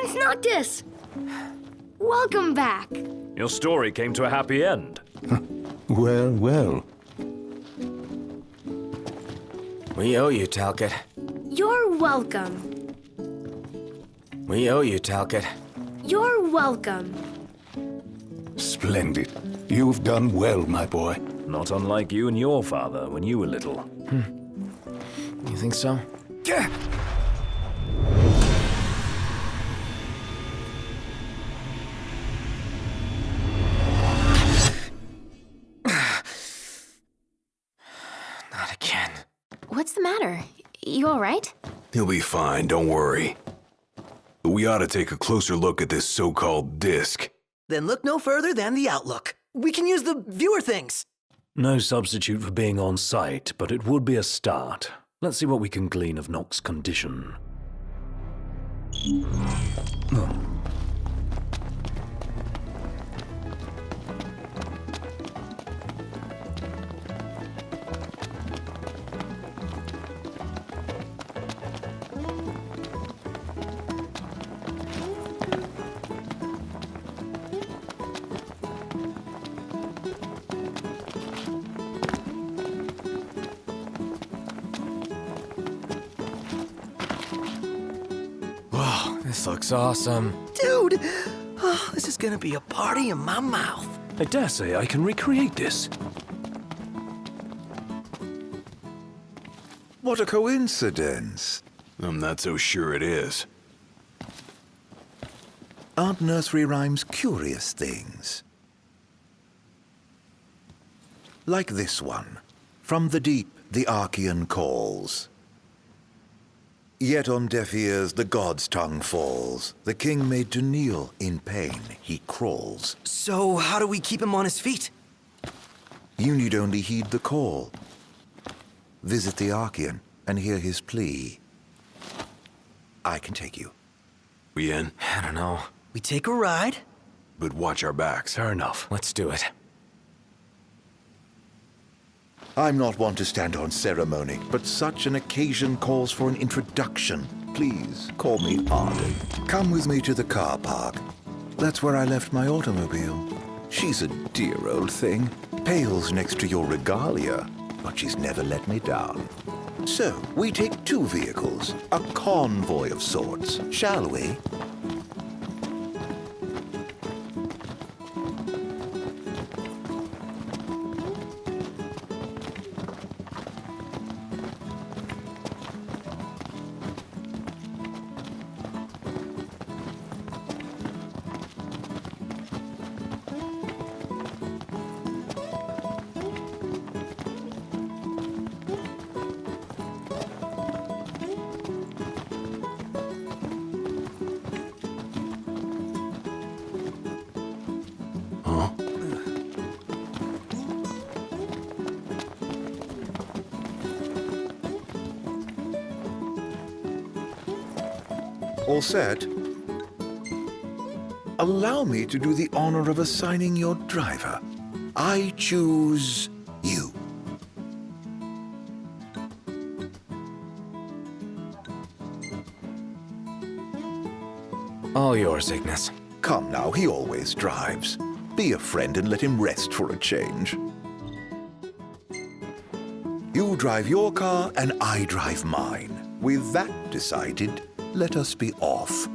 Prince Noctis! Welcome back. Your story came to a happy end. Well, well. We owe you, Talcott. You're welcome. We owe you, Talcott. You're welcome. Splendid. You've done well, my boy. Not unlike you and your father when you were little. You think so? Yeah. Not again. What's the matter? You all right? He'll be fine, don't worry. But we ought to take a closer look at this so-called disc. Then look no further than the Outlook. We can use the viewer things. No substitute for being on site, but it would be a start. Let's see what we can glean of Nock's condition. Whoa, this looks awesome. Dude, oh, this is gonna be a party in my mouth. I dare say I can recreate this. What a coincidence. I'm not so sure it is. Aren't nursery rhymes curious things? Like this one. From the deep, the Archean calls. Yet on deaf ears the god's tongue falls. The king made to kneel, in pain he crawls. So how do we keep him on his feet? You need only heed the call. Visit the Archean and hear his plea. I can take you. We in? I don't know. We take a ride? But watch our backs. Fair enough. Let's do it. I'm not one to stand on ceremony, but such an occasion calls for an introduction. Please, call me Arden. Come with me to the car park. That's where I left my automobile. She's a dear old thing. Pales next to your regalia, but she's never let me down. So, we take two vehicles, a convoy of sorts, shall we? All set? Allow me to do the honor of assigning your driver. I choose you. All yours, Ignis. Come now, he always drives. Be a friend and let him rest for a change. You drive your car and I drive mine. With that decided, let us be off.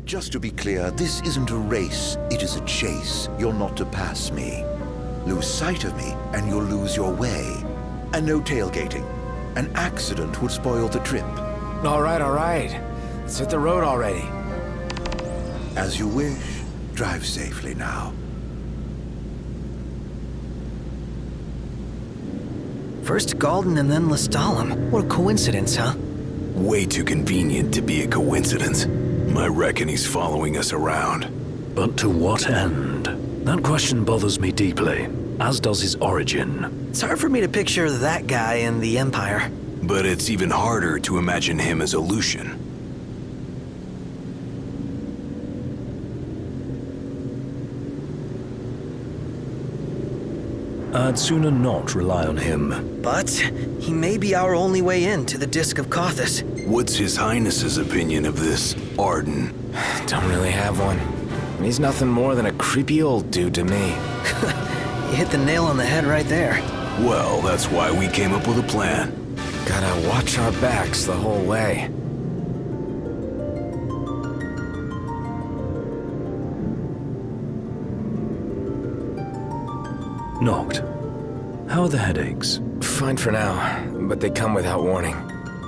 Just to be clear, this isn't a race, it is a chase. You're not to pass me. Lose sight of me, and you'll lose your way. And no tailgating. An accident would spoil the trip. All right. Let's hit the road already. As you wish. Drive safely now. First Galden and then Lestalem. What a coincidence, huh? Way too convenient to be a coincidence. I reckon he's following us around. But to what end? That question bothers me deeply, as does his origin. It's hard for me to picture that guy in the Empire. But it's even harder to imagine him as a Lucian. I'd sooner not rely on him. But he may be our only way in to the Disc of Kothis. What's His Highness's opinion of this Arden? Don't really have one. He's nothing more than a creepy old dude to me. You hit the nail on the head right there. Well, that's why we came up with a plan. Gotta watch our backs the whole way. Noct, how are the headaches? Fine for now, but they come without warning.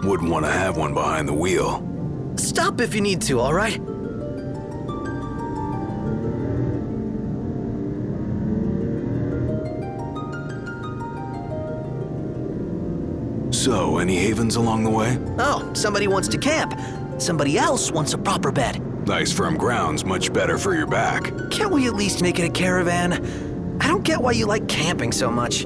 Wouldn't want to have one behind the wheel. Stop if you need to, all right? So, any havens along the way? Oh, somebody wants to camp. Somebody else wants a proper bed. Nice firm ground's much better for your back. Can't we at least make it a caravan? I don't get why you like camping so much.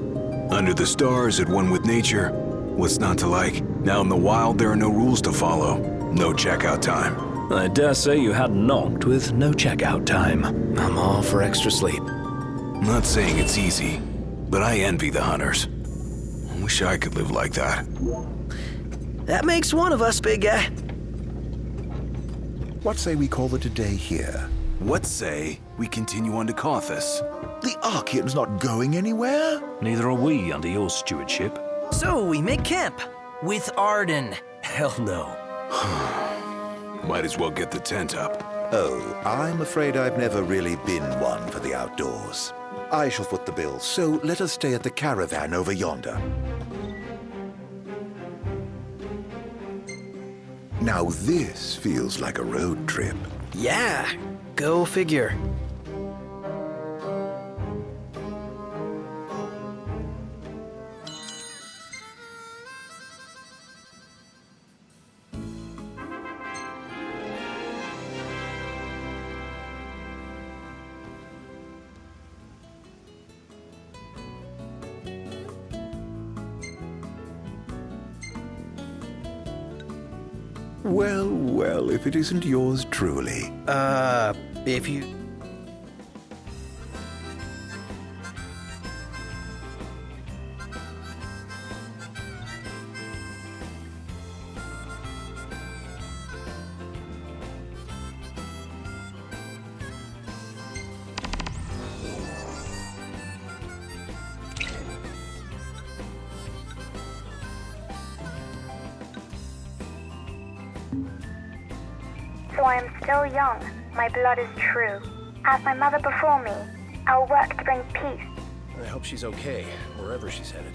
Under the stars, at one with nature. What's not to like? Now in the wild, there are no rules to follow. No checkout time. I dare say you had Noct with no checkout time. I'm all for extra sleep. Not saying it's easy, but I envy the hunters. I wish I could live like that. That makes one of us, big guy. What say we call it a day here? What say we continue on to Kothis? The Archean's not going anywhere? Neither are we under your stewardship. So we make camp with Arden. Hell no. Might as well get the tent up. Oh, I'm afraid I've never really been one for the outdoors. I shall foot the bill, so let us stay at the caravan over yonder. Now this feels like a road trip. Yeah, go figure. Well, well, if it isn't yours truly. If you... So I am still young, my blood is true. As my mother before me, I'll work to bring peace. I hope she's okay, wherever she's headed.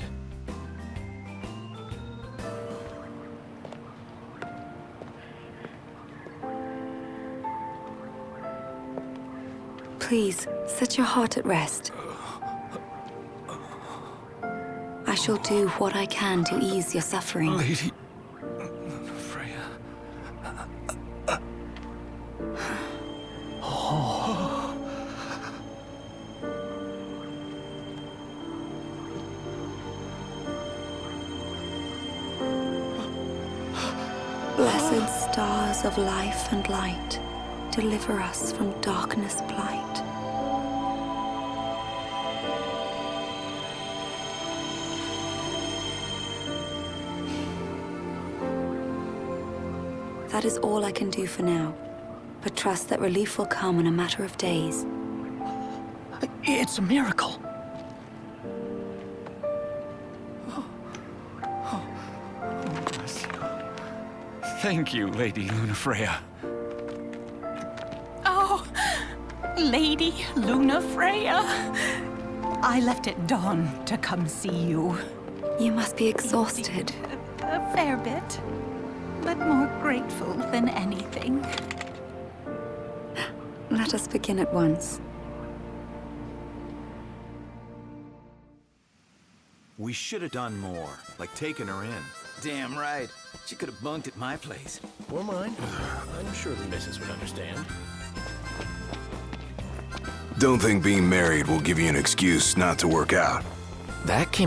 Please, set your heart at rest. I shall do what I can to ease your suffering. Lady... Blessed stars of life and light, deliver us from darkness blight. That is all I can do for now, but trust that relief will come in a matter of days. It's a miracle. Thank you, Lady Lunafreya. Lady Luna Freya. I left at dawn to come see you. You must be exhausted. A fair bit, but more grateful than anything. Let us begin at once. We should have done more, like taking her in. Damn right. She could have bunked at my place. Or mine. I'm sure the missus would understand. Don't think being married will give you an excuse not to work out. That came